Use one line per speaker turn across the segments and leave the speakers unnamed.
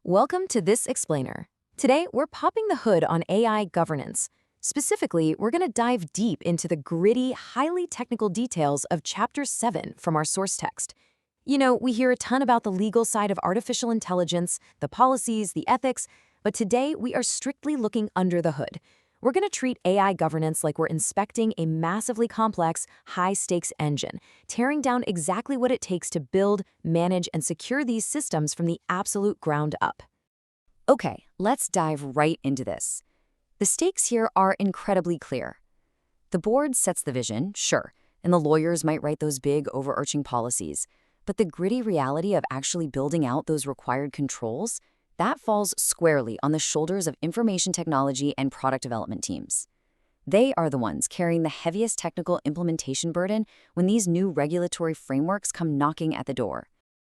Welcome to This Explainer. Today, we're popping the hood on AI governance. Specifically, we're going to dive deep into the gritty, highly technical details of Chapter 7 from our source text. We hear a ton about the legal side of artificial intelligence, the policies, the ethics, but today we are strictly looking under the hood. We're going to treat AI governance like we're inspecting a massively complex, high-stakes engine, tearing down exactly what it takes to build, manage, and secure these systems from the absolute ground up. Okay, let's dive right into this. The stakes here are incredibly clear. The board sets the vision, sure, and the lawyers might write those big, overarching policies, but the gritty reality of actually building out those required controls, that falls squarely on the shoulders of information technology and product development teams. They are the ones carrying the heaviest technical implementation burden when these new regulatory frameworks come knocking at the door.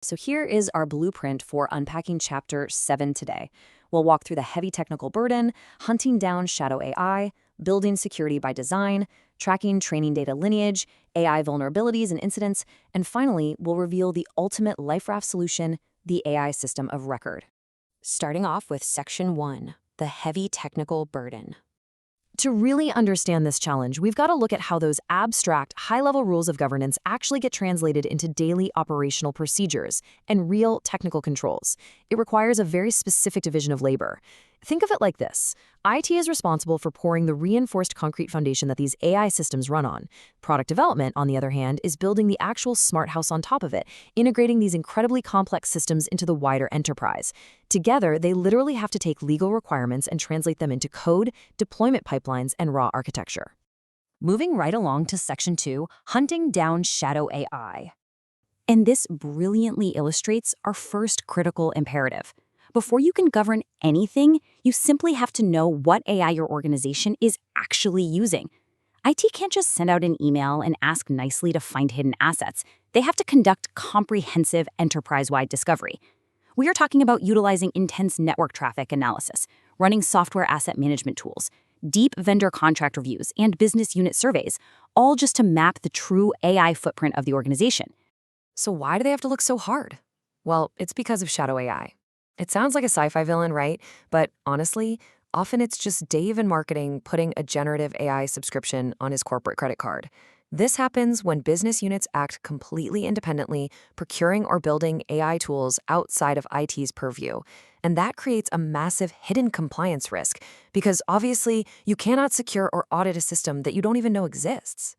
So here is our blueprint for unpacking Chapter 7 today. We'll walk through the heavy technical burden, hunting down shadow AI, building security by design, tracking training data lineage, AI vulnerabilities and incidents, and finally, we'll reveal the ultimate life raft solution, the AI system of record. Starting off with Section 1, the heavy technical burden. To really understand this challenge, we've got to look at how those abstract, high-level rules of governance actually get translated into daily operational procedures and real technical controls. It requires a very specific division of labor. Think of it like this. IT is responsible for pouring the reinforced concrete foundation that these AI systems run on. Product development, on the other hand, is building the actual smart house on top of it, integrating these incredibly complex systems into the wider enterprise. Together, they literally have to take legal requirements and translate them into code, deployment pipelines, and raw architecture. Moving right along to Section 2, hunting down shadow AI. And this brilliantly illustrates our first critical imperative. Before you can govern anything, you simply have to know what AI your organization is actually using. IT can't just send out an email and ask nicely to find hidden assets. They have to conduct comprehensive enterprise-wide discovery. We are talking about utilizing intense network traffic analysis, running software asset management tools, deep vendor contract reviews, and business unit surveys, all just to map the true AI footprint of the organization.
So why do they have to look so hard? Well, it's because of shadow AI. It sounds like a sci-fi villain, right? But honestly, often it's just Dave in marketing putting a generative AI subscription on his corporate credit card. This happens when business units act completely independently, procuring or building AI tools outside of IT's purview. And that creates a massive hidden compliance risk, because obviously you cannot secure or audit a system that you don't even know exists.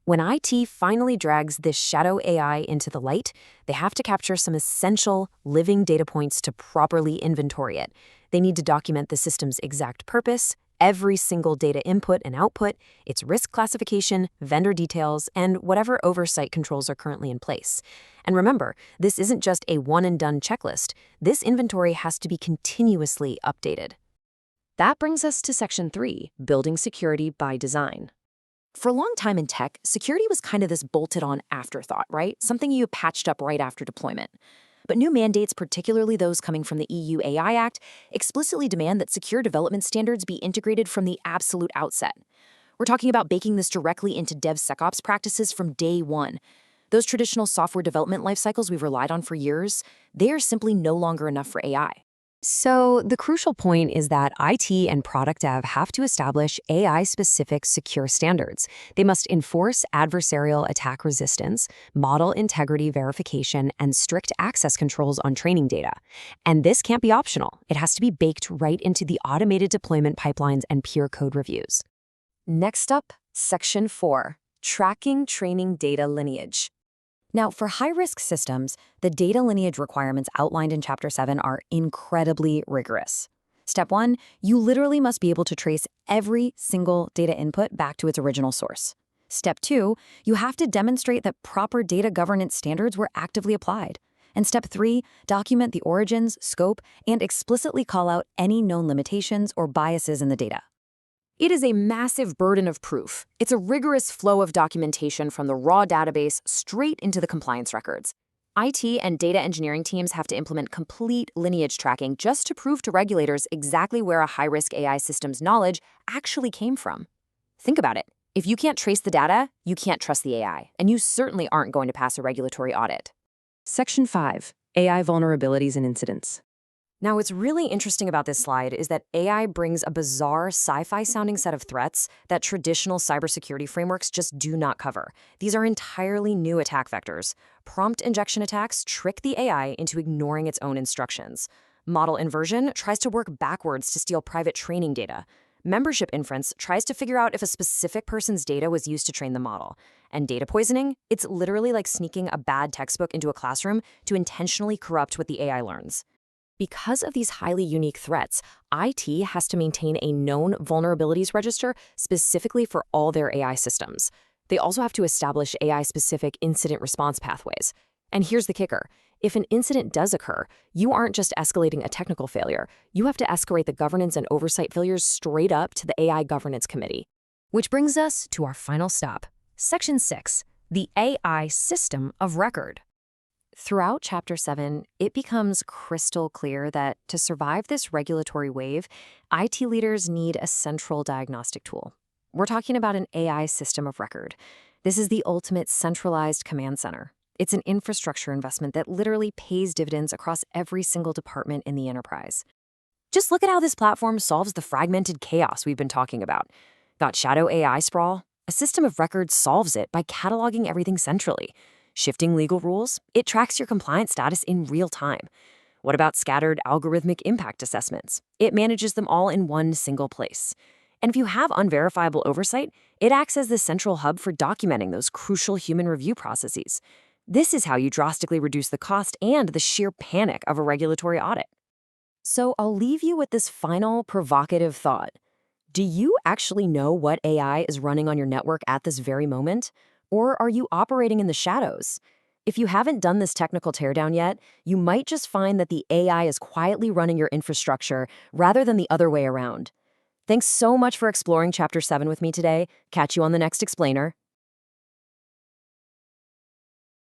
When IT finally drags this shadow AI into the light, they have to capture some essential, living data points to properly inventory it. They need to document the system's exact purpose, every single data input and output, its risk classification, vendor details, and whatever oversight controls are currently in place. And remember, this isn't just a one-and-done checklist. This inventory has to be continuously updated. That brings us to Section 3, building security by design. For a long time in tech, security was kind of this bolted-on afterthought, right? Something you patched up right after deployment. But new mandates, particularly those coming from the EU AI Act, explicitly demand that secure development standards be integrated from the absolute outset. We're talking about baking this directly into DevSecOps practices from day one. Those traditional software development life cycles we've relied on for years, they are simply no longer enough for AI. So the crucial point is that IT and product dev have to establish AI-specific secure standards. They must enforce adversarial attack resistance, model integrity verification, and strict access controls on training data. And this can't be optional. It has to be baked right into the automated deployment pipelines and peer code reviews. Next up, Section 4, tracking training data lineage. Now, for high-risk systems, the data lineage requirements outlined in Chapter 7 are incredibly rigorous. Step 1, you literally must be able to trace every single data input back to its original source. Step 2, you have to demonstrate that proper data governance standards were actively applied. And Step 3, document the origins, scope, and explicitly call out any known limitations or biases in the data. It is a massive burden of proof. It's a rigorous flow of documentation from the raw database straight into the compliance records. IT and data engineering teams have to implement complete lineage tracking just to prove to regulators exactly where a high-risk AI system's knowledge actually came from. Think about it. If you can't trace the data, you can't trust the AI, and you certainly aren't going to pass a regulatory audit.
Section 5, AI vulnerabilities and incidents. Now, what's really interesting about this slide is that AI brings a bizarre sci-fi sounding set of threats that traditional cybersecurity frameworks just do not cover. These are entirely new attack vectors. Prompt injection attacks trick the AI into ignoring its own instructions. Model inversion tries to work backwards to steal private training data. Membership inference tries to figure out if a specific person's data was used to train the model. And data poisoning, it's literally like sneaking a bad textbook into a classroom to intentionally corrupt what the AI learns. Because of these highly unique threats, IT has to maintain a known vulnerabilities register specifically for all their AI systems. They also have to establish AI-specific incident response pathways. And here's the kicker. If an incident does occur, you aren't just escalating a technical failure. You have to escalate the governance and oversight failures straight up to the AI Governance Committee. Which brings us to our final stop. Section 6, the AI System of Record. Throughout Chapter 7, it becomes crystal clear that to survive this regulatory wave, IT leaders need a central diagnostic tool. We're talking about an AI system of record. This is the ultimate centralized command center. It's an infrastructure investment that literally pays dividends across every single department in the enterprise. Just look at how this platform solves the fragmented chaos we've been talking about. Got shadow AI sprawl? A system of record solves it by cataloging everything centrally. Shifting legal rules? It tracks your compliance status in real time. What about scattered algorithmic impact assessments? It manages them all in one single place. And if you have unverifiable oversight, it acts as the central hub for documenting those crucial human review processes. This is how you drastically reduce the cost and the sheer panic of a regulatory audit. So I'll leave you with this final provocative thought. Do you actually know what AI is running on your network at this very moment? Or are you operating in the shadows? If you haven't done this technical teardown yet, you might just find that the AI is quietly running your infrastructure rather than the other way around. Thanks so much for exploring Chapter 7 with me today. Catch you on the next explainer.